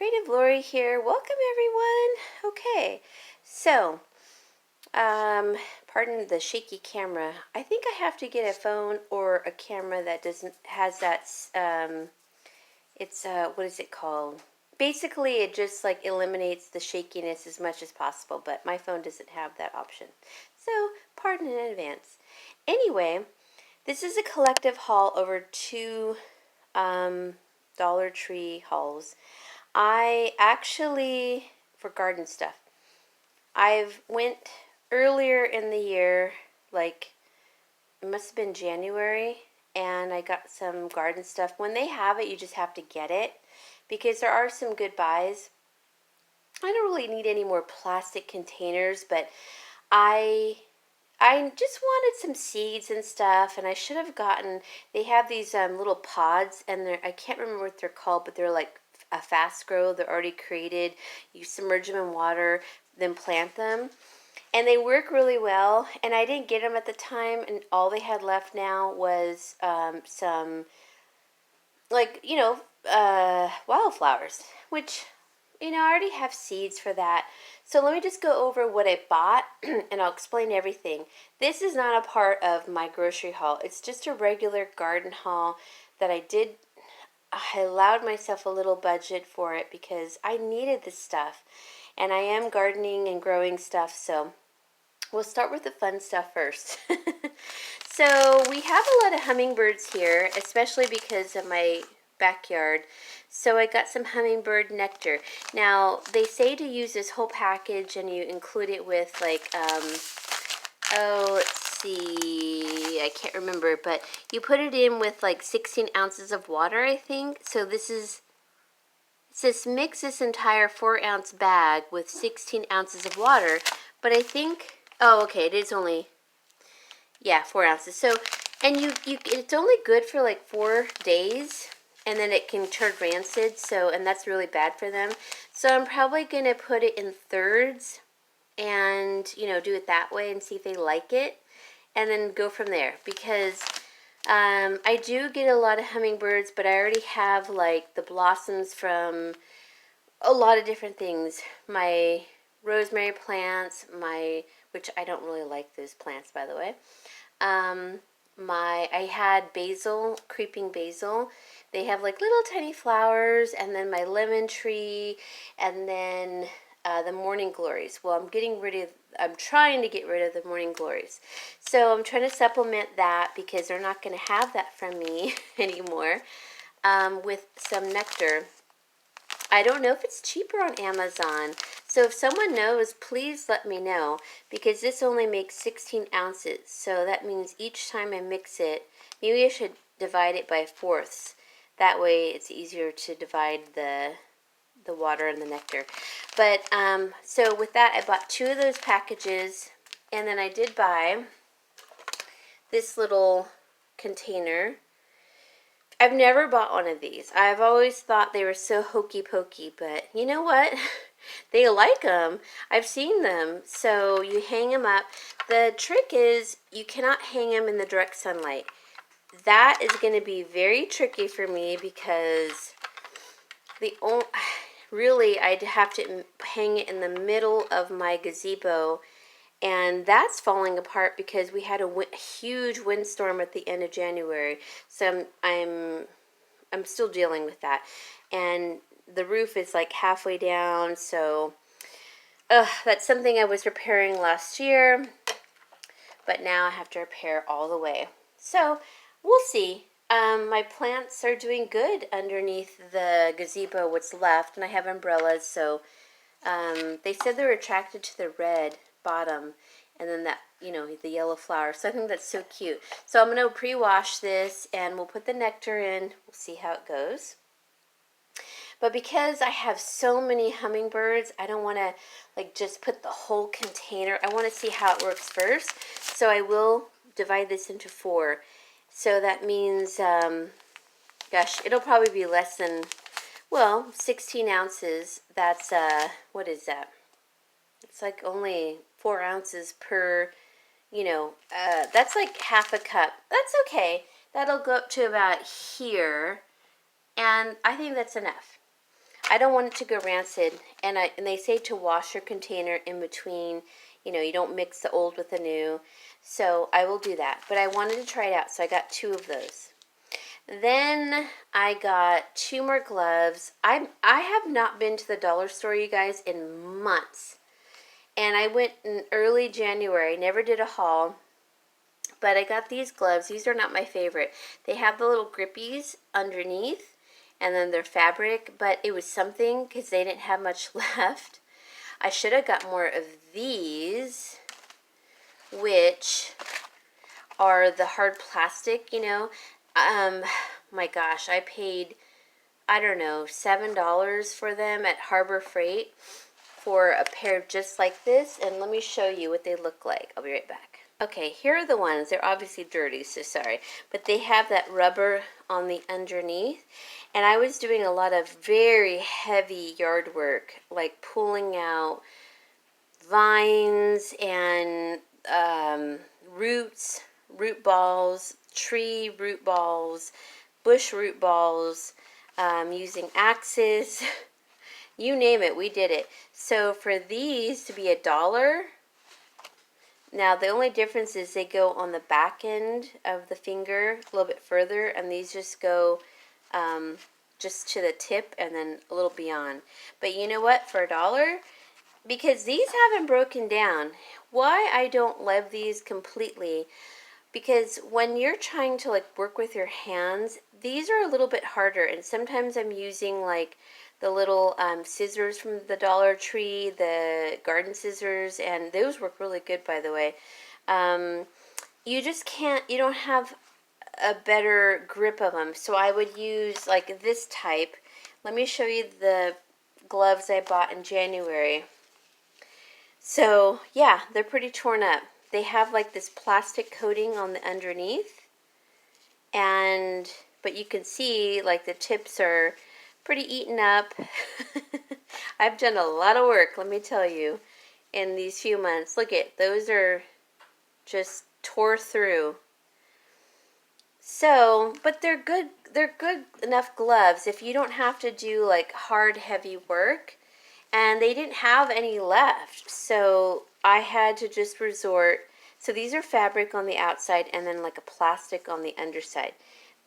Creative Lori here. Welcome everyone. Okay, so pardon the shaky camera. I think I have to get a phone or a camera that doesn't has that. It's what is it called? Basically, it just like eliminates the shakiness as much as possible. But my phone doesn't have that option, so pardon in advance. Anyway, this is a collective haul over two Dollar Tree hauls. I actually, for garden stuff, I've went earlier in the year, like it must have been January, and I got some garden stuff. When they have it, you just have to get it because there are some good buys. I don't really need any more plastic containers, but I I just wanted some seeds and stuff, and I should have gotten. They have these little pods, and I can't remember what they're called, but they're like a fast grow. They're already created. You submerge them in water, then plant them, and they work really well. And I didn't get them at the time, and all they had left now was some wildflowers, which I already have seeds for that. So let me just go over what I bought and I'll explain everything. This is not a part of my grocery haul. It's just a regular garden haul that I did. I allowed myself a little budget for it because I needed this stuff. And I am gardening and growing stuff, so we'll start with the fun stuff first. So we have a lot of hummingbirds here, especially because of my backyard. So I got some hummingbird nectar. Now, they say to use this whole package and you include it with like, let's see, I can't remember, but you put it in with like 16 ounces of water, I think. So it says mix this entire 4-ounce bag with 16 ounces of water, but I think, oh, okay, it is only, yeah, 4 ounces. So, and it's only good for like 4 days, and then it can turn rancid. So, and that's really bad for them. So I'm probably gonna put it in thirds, and do it that way and see if they like it, and then go from there. Because I do get a lot of hummingbirds, but I already have like the blossoms from a lot of different things. My rosemary plants, which I don't really like those plants, by the way. I had basil, creeping basil. They have like little tiny flowers, and then my lemon tree, and then the morning glories. Well, I'm trying to get rid of the morning glories. So I'm trying to supplement that because they're not going to have that from me anymore, with some nectar. I don't know if it's cheaper on Amazon. So if someone knows, please let me know, because this only makes 16 ounces. So that means each time I mix it, maybe I should divide it by fourths. That way it's easier to divide the water and the nectar. But so with that, I bought 2 of those packages, and then I did buy this little container. I've never bought one of these. I've always thought they were so hokey pokey, but you know what? They like them. I've seen them. So you hang them up. The trick is you cannot hang them in the direct sunlight. That is going to be very tricky for me because really I'd have to hang it in the middle of my gazebo, and that's falling apart because we had a huge windstorm at the end of January. So I'm still dealing with that, and the roof is like halfway down. So that's something I was repairing last year, but now I have to repair all the way. So we'll see. My plants are doing good underneath the gazebo, what's left, and I have umbrellas. So they said they're attracted to the red bottom, and then that, the yellow flower. So I think that's so cute. So I'm going to pre-wash this, and we'll put the nectar in. We'll see how it goes. But because I have so many hummingbirds, I don't want to like just put the whole container. I want to see how it works first. So I will divide this into 4. So that means, gosh, it'll probably be less than, 16 ounces. That's, what is that? It's like only 4 ounces per, that's like half a cup. That's okay. That'll go up to about here, and I think that's enough. I don't want it to go rancid. And they say to wash your container in between. You know, you don't mix the old with the new. So I will do that. But I wanted to try it out, so I got 2 of those. Then I got 2 more gloves. I have not been to the dollar store, you guys, in months. And I went in early January, never did a haul. But I got these gloves. These are not my favorite. They have the little grippies underneath, and then they're fabric, but it was something because they didn't have much left. I should have got more of these, which are the hard plastic, you know. My gosh, I paid, I don't know, $7 for them at Harbor Freight for a pair just like this. And let me show you what they look like. I'll be right back. Okay, here are the ones. They're obviously dirty, so sorry. But they have that rubber on the underneath. And I was doing a lot of very heavy yard work, like pulling out vines and roots, root balls, tree root balls, bush root balls, using axes. You name it, we did it. So for these to be $1, now the only difference is they go on the back end of the finger a little bit further, and these just go just to the tip and then a little beyond. But you know what, for $1, because these haven't broken down, why I don't love these completely, because when you're trying to like work with your hands, these are a little bit harder, and sometimes I'm using like the little scissors from the Dollar Tree, the garden scissors, and those work really good, by the way. You just can't, you don't have a better grip of them, so I would use like this type. Let me show you the gloves I bought in January. So yeah, they're pretty torn up. They have like this plastic coating on the underneath, but you can see like the tips are pretty eaten up. I've done a lot of work, let me tell you, in these few months. Look at those, are just tore through. So, but they're good enough gloves if you don't have to do like hard heavy work. And they didn't have any left, so I had to just resort. So these are fabric on the outside and then like a plastic on the underside.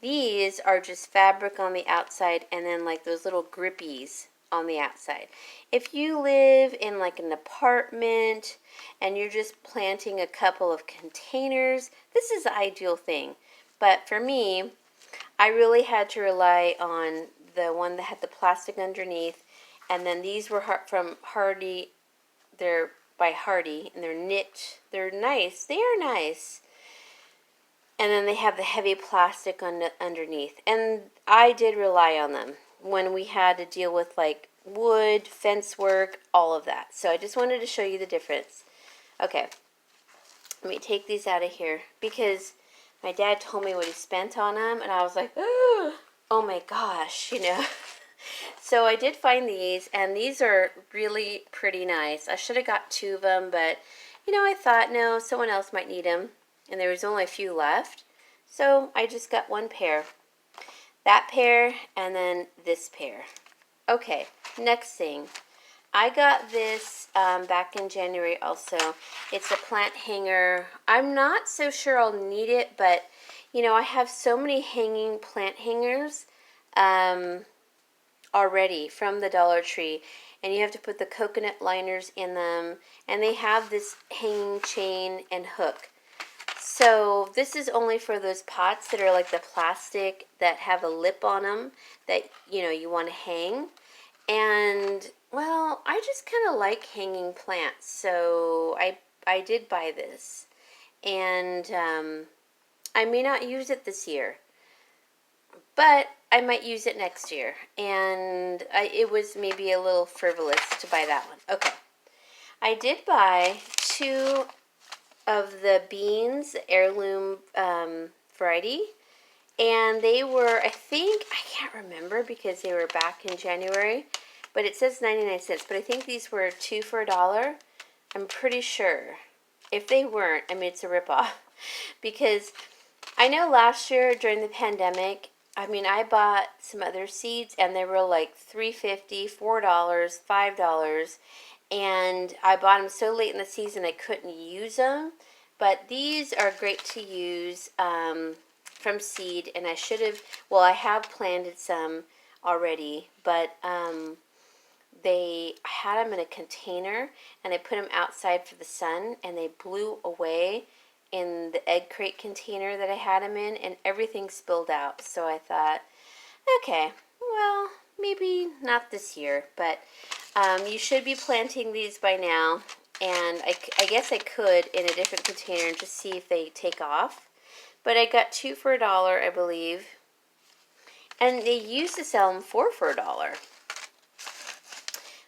These are just fabric on the outside and then like those little grippies on the outside. If you live in like an apartment and you're just planting a couple of containers, this is the ideal thing. But for me, I really had to rely on the one that had the plastic underneath. And then these were from Hardy. They're by Hardy, and they're knit. They're nice. They are nice. And then they have the heavy plastic underneath. And I did rely on them when we had to deal with like wood, fence work, all of that. So I just wanted to show you the difference. Okay, let me take these out of here because my dad told me what he spent on them, and I was like, oh my gosh, you know. So I did find these, and these are really pretty nice. I should have got 2 of them, but, you know, I thought, no, someone else might need them, and there was only a few left. So I just got 1 pair. That pair, and then this pair. Okay, next thing. I got this back in January also. It's a plant hanger. I'm not so sure I'll need it, but, you know, I have so many hanging plant hangers. Already from the Dollar Tree, and you have to put the coconut liners in them, and they have this hanging chain and hook. So this is only for those pots that are like the plastic that have a lip on them that, you know, you want to hang. And well, I just kind of like hanging plants, so I did buy this, and I may not use it this year, but I might use it next year. And it was maybe a little frivolous to buy that one. Okay. I did buy 2 of the beans, the heirloom variety. And they were, I think, I can't remember because they were back in January. But it says 99 cents. But I think these were 2 for $1. I'm pretty sure. If they weren't, I mean, it's a ripoff. Because I know last year during the pandemic, I mean, I bought some other seeds and they were like $3.50, $4, $5, and I bought them so late in the season I couldn't use them. But these are great to use from seed, and I should have. Well, I have planted some already, but I had them in a container and I put them outside for the sun, and they blew away in the egg crate container that I had them in, and everything spilled out. So I thought, okay, well, maybe not this year, but you should be planting these by now. And I guess I could in a different container and just see if they take off. But I got 2 for $1, I believe. And they used to sell them 4 for $1.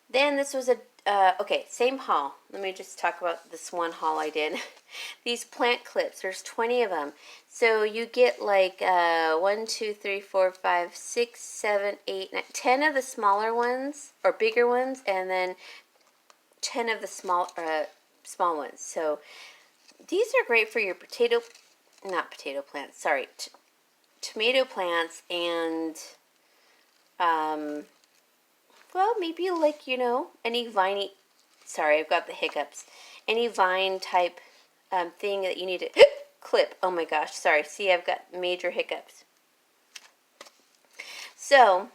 Then this was okay, same haul. Let me just talk about this one haul I did. These plant clips, there's 20 of them. So you get like 1, 2, 3, 4, 5, 6, 7, 8, 9, 10 of the smaller ones or bigger ones, and then 10 of the small ones. So these are great for your not potato plants, sorry, tomato plants, and well, maybe like, any viney, sorry, I've got the hiccups, any vine type thing that you need to clip. Oh my gosh, sorry, see, I've got major hiccups. So,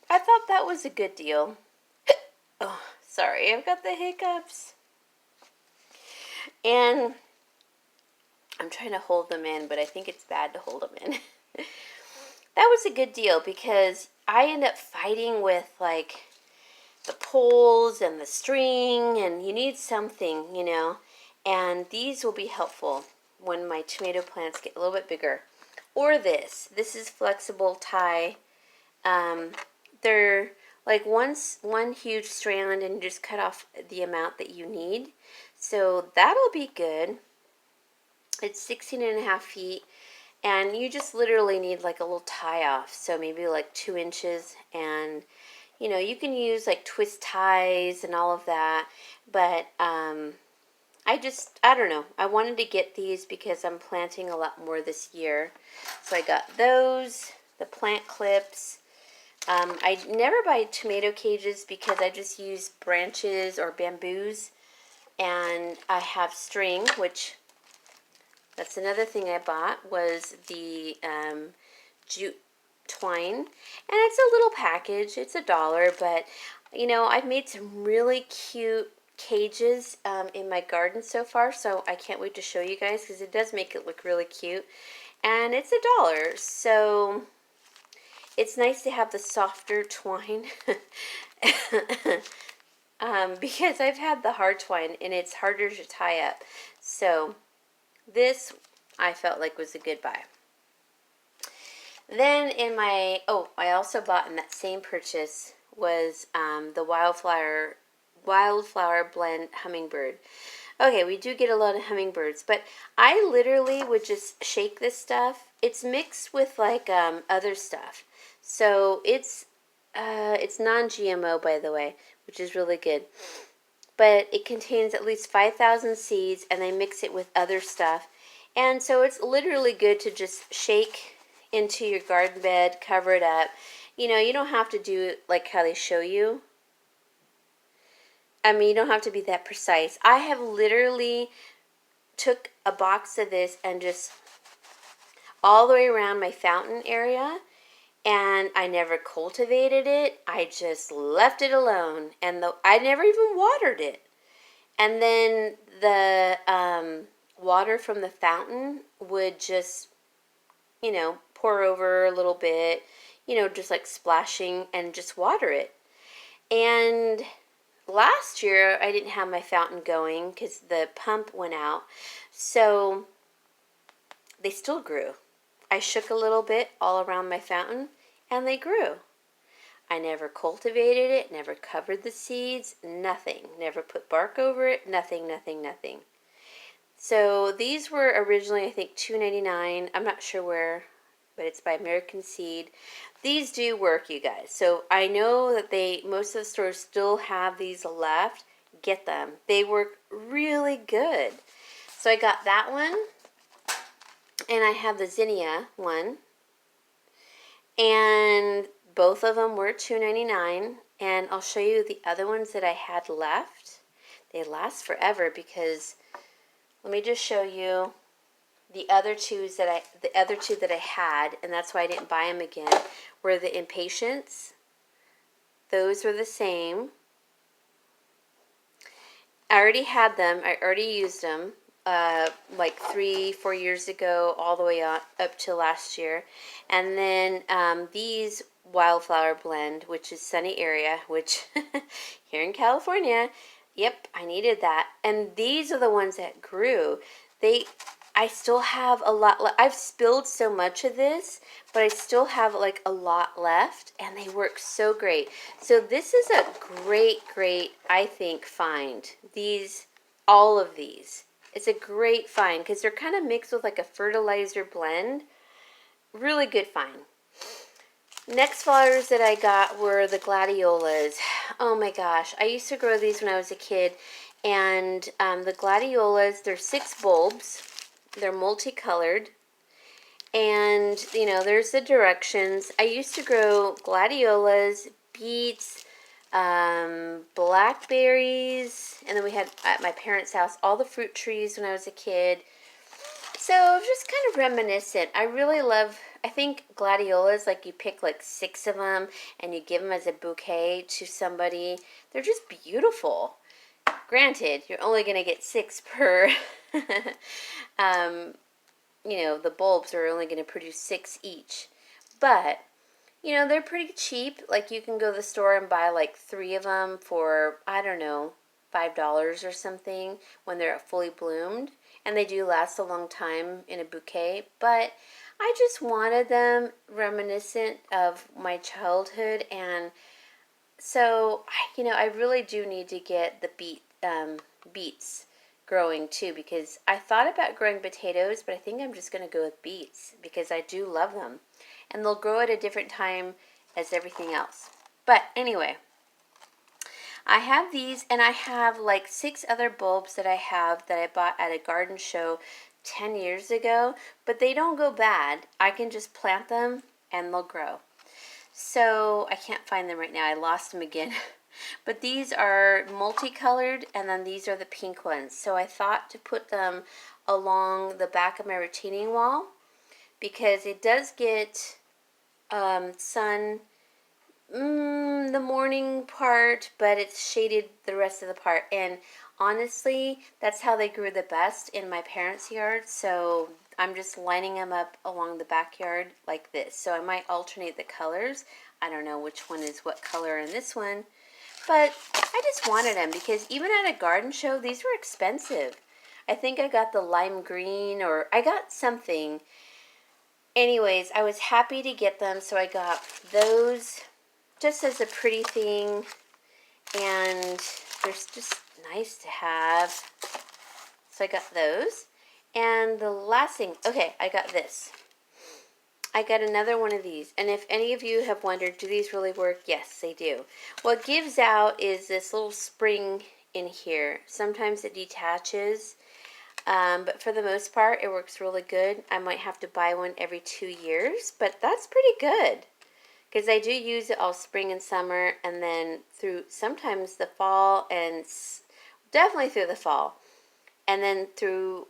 I thought that was a good deal. Oh, sorry, I've got the hiccups. And I'm trying to hold them in, but I think it's bad to hold them in. That was a good deal because I end up fighting with like the poles and the string, and you need something, and these will be helpful when my tomato plants get a little bit bigger. Or this is flexible tie. They're like one huge strand, and you just cut off the amount that you need. So that'll be good. It's 16.5 feet, and you just literally need like a little tie off. So maybe like 2 inches, and you can use like twist ties and all of that. But I don't know. I wanted to get these because I'm planting a lot more this year. So I got those, the plant clips. I never buy tomato cages because I just use branches or bamboos. And I have string, which that's another thing I bought, was the jute twine. And it's a little package. It's $1, but I've made some really cute cages in my garden so far, so I can't wait to show you guys because it does make it look really cute. And it's $1, so it's nice to have the softer twine because I've had the hard twine and it's harder to tie up. So this I felt like was a good buy. Then I also bought in that same purchase was the Wildflower Blend Hummingbird. Okay, we do get a lot of hummingbirds, but I literally would just shake this stuff. It's mixed with like other stuff. So it's non-GMO, by the way, which is really good. But it contains at least 5,000 seeds, and they mix it with other stuff. And so it's literally good to just shake into your garden bed, cover it up. You don't have to do it like how they show you. I mean, you don't have to be that precise. I have literally took a box of this and just all the way around my fountain area, and I never cultivated it. I just left it alone, and I never even watered it. And then the water from the fountain would just, pour over a little bit, just like splashing, and just water it. And last year, I didn't have my fountain going because the pump went out. So they still grew. I shook a little bit all around my fountain, and they grew. I never cultivated it, never covered the seeds, nothing. Never put bark over it, nothing, nothing, nothing. So these were originally, I think, $2.99. I'm not sure where, but it's by American Seed. These do work, you guys. So I know that most of the stores still have these left. Get them. They work really good. So I got that one, and I have the zinnia one. And both of them were $2.99. And I'll show you the other ones that I had left. They last forever because, let me just show you the other two that I had, and that's why I didn't buy them again, were the Impatiens. Those were the same. I already had them. I already used them like 3-4 years ago, all the way on, up to last year. And then these Wildflower Blend, which is Sunny Area, which here in California, yep, I needed that. And these are the ones that grew. I still have a lot. I've spilled so much of this, but I still have like a lot left, and they work so great. So this is a great, I think, find. All of these. It's a great find because they're kind of mixed with like a fertilizer blend. Really good find. Next flowers that I got were the gladiolas. Oh my gosh, I used to grow these when I was a kid, and the gladiolas, they're 6 bulbs. They're multicolored, and there's the directions. I used to grow gladiolas, beets, blackberries, and then we had at my parents' house all the fruit trees when I was a kid. So just kind of reminiscent. I think gladiolas, like you pick like 6 of them and you give them as a bouquet to somebody. They're just beautiful. Granted, you're only going to get 6 per the bulbs are only going to produce 6 each. But, they're pretty cheap. Like, you can go to the store and buy, like, 3 of them for, I don't know, $5 or something when they're fully bloomed. And they do last a long time in a bouquet. But I just wanted them reminiscent of my childhood. And so, I really do need to get the beets growing too, because I thought about growing potatoes, but I think I'm just going to go with beets because I do love them, and they'll grow at a different time as everything else. But anyway, I have these, and I have like 6 other bulbs that I bought at a garden show 10 years ago, but they don't go bad. I can just plant them and they'll grow. So I can't find them right now. I lost them again. But these are multicolored, and then these are the pink ones. So I thought to put them along the back of my retaining wall because it does get sun the morning part, but it's shaded the rest of the part. And honestly, that's how they grew the best in my parents' yard. So I'm just lining them up along the backyard like this. So I might alternate the colors. I don't know which one is what color in this one. But I just wanted them because even at a garden show, these were expensive. I think I got the lime green, or I got something. Anyways, I was happy to get them, so I got those just as a pretty thing. And they're just nice to have. So I got those. And the last thing, okay, I got this. I got another one of these, and if any of you have wondered, do these really work? Yes, they do. What gives out is this little spring in here. Sometimes it detaches, but for the most part, it works really good. I might have to buy one every 2 years, but that's pretty good because I do use it all spring and summer, and then through sometimes the fall, and definitely through the fall, and then through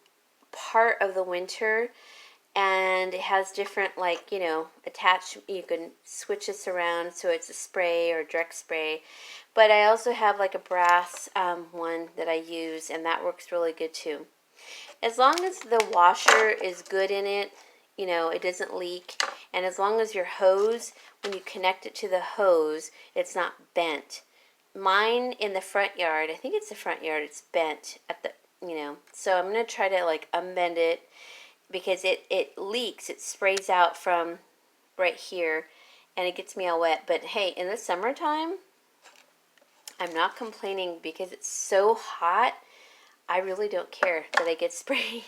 part of the winter. And it has different, you can switch this around so it's a spray or direct spray. But I also have like a brass one that I use, and that works really good too. As long as the washer is good in it, it doesn't leak. And as long as your hose, when you connect it to the hose, it's not bent. Mine in the front yard, I think it's the front yard, it's bent at the, So I'm going to try to unbend it, because it leaks. It sprays out from right here, and it gets me all wet. But hey, in the summertime, I'm not complaining because it's so hot. I really don't care that I get sprayed.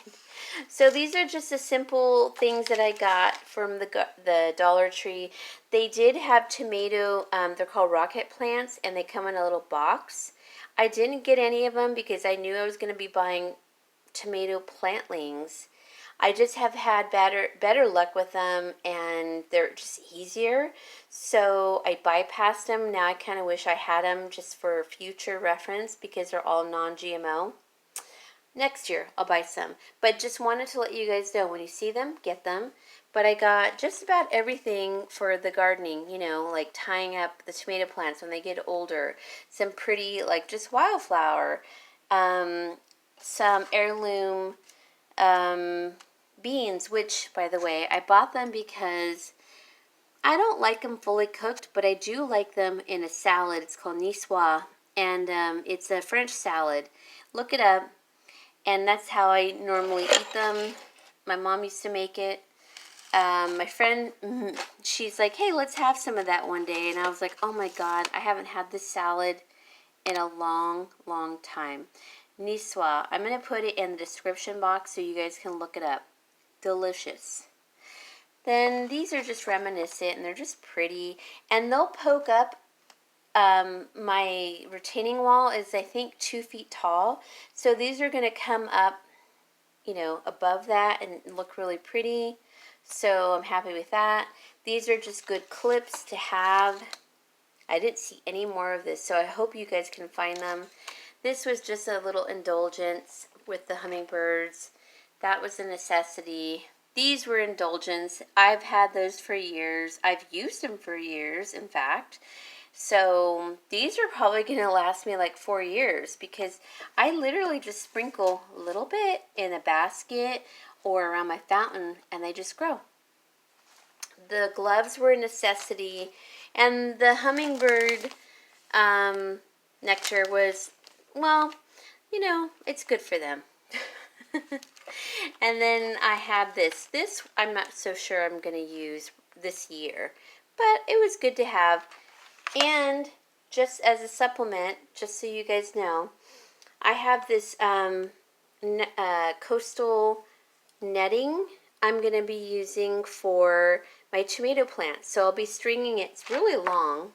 So these are just the simple things that I got from the Dollar Tree. They did have tomato, they're called rocket plants, and they come in a little box. I didn't get any of them because I knew I was going to be buying tomato plantlings. I just have had better luck with them, and they're just easier. So I bypassed them. Now I kind of wish I had them just for future reference because they're all non-GMO. Next year I'll buy some. But just wanted to let you guys know, when you see them, get them. But I got just about everything for the gardening, you know, like tying up the tomato plants when they get older. Some pretty, like just wildflower. Some heirloom beans, which, by the way, I bought them because I don't like them fully cooked, but I do like them in a salad. It's called niçoise, and it's a French salad. Look it up, and that's how I normally eat them. My mom used to make it. My friend, she's like, hey, let's have some of that one day. And I was like, oh my God, I haven't had this salad in a long, long time. Niçoise. I'm going to put it in the description box so you guys can look it up. Delicious. Then these are just reminiscent, and they're just pretty. And they'll poke up. My retaining wall is, I think, 2 feet tall. So these are going to come up, you know, above that and look really pretty. So I'm happy with that. These are just good clips to have. I didn't see any more of this, so I hope you guys can find them. This was just a little indulgence with the hummingbirds. That was a necessity. These were indulgence. I've had those for years. I've used them for years, in fact. So these are probably going to last me like 4 years because I literally just sprinkle a little bit in a basket or around my fountain and they just grow. The gloves were a necessity, and the hummingbird nectar was, well, you know, it's good for them. And then I have this. This I'm not so sure I'm going to use this year, but it was good to have. And just as a supplement, just so you guys know, I have this coastal netting I'm going to be using for my tomato plants. So I'll be stringing it. It's really long.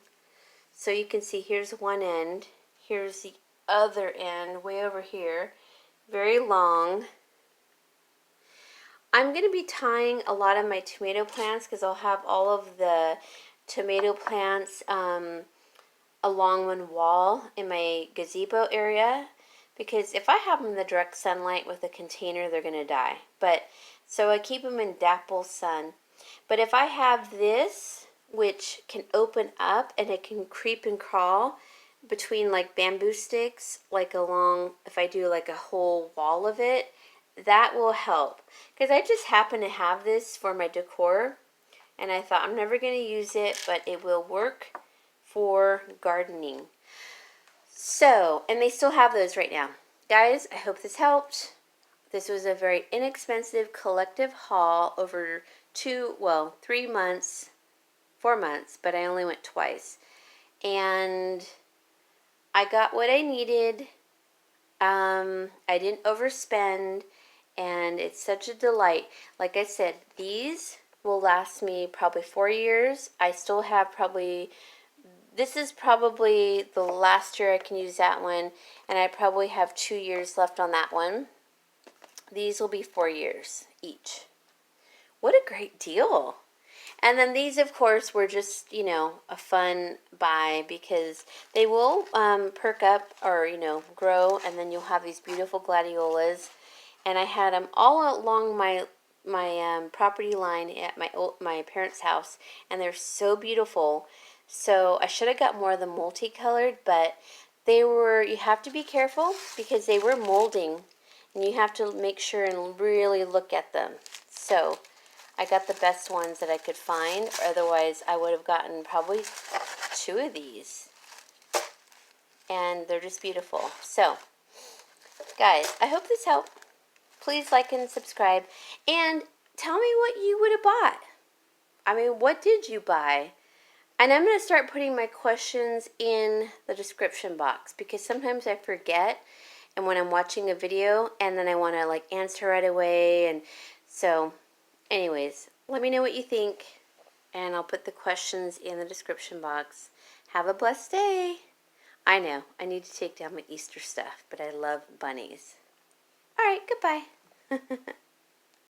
So you can see here's one end. Here's the other end way over here. Very long. I'm going to be tying a lot of my tomato plants because I'll have all of the tomato plants along one wall in my gazebo area. Because if I have them in the direct sunlight with a container, they're going to die. But so I keep them in dapple sun. But if I have this, which can open up and it can creep and crawl between like bamboo sticks, like along, if I do like a whole wall of it, that will help. Because I just happen to have this for my decor, and I thought I'm never going to use it, but it will work for gardening. So, and they still have those right now. Guys, I hope this helped. This was a very inexpensive collective haul over 3 months, 4 months, but I only went twice. And I got what I needed. I didn't overspend, and it's such a delight. Like I said, these will last me probably 4 years. I still have this is probably the last year I can use that one, and I probably have 2 years left on that one. These will be 4 years each. What a great deal. And then these, of course, were just, you know, a fun buy because they will perk up or, you know, grow, and then you'll have these beautiful gladiolas. And I had them all along my property line at my parents' house, and they're so beautiful. So I should have got more of the multicolored, but you have to be careful because they were molding, and you have to make sure and really look at them. So I got the best ones that I could find, or otherwise I would have gotten probably 2 of these. And they're just beautiful. So, guys, I hope this helped. Please like and subscribe. And tell me what you would have bought. I mean, what did you buy? And I'm going to start putting my questions in the description box because sometimes I forget, and when I'm watching a video and then I want to like answer right away. And so anyways, let me know what you think, and I'll put the questions in the description box. Have a blessed day. I know, I need to take down my Easter stuff, but I love bunnies. All right, goodbye.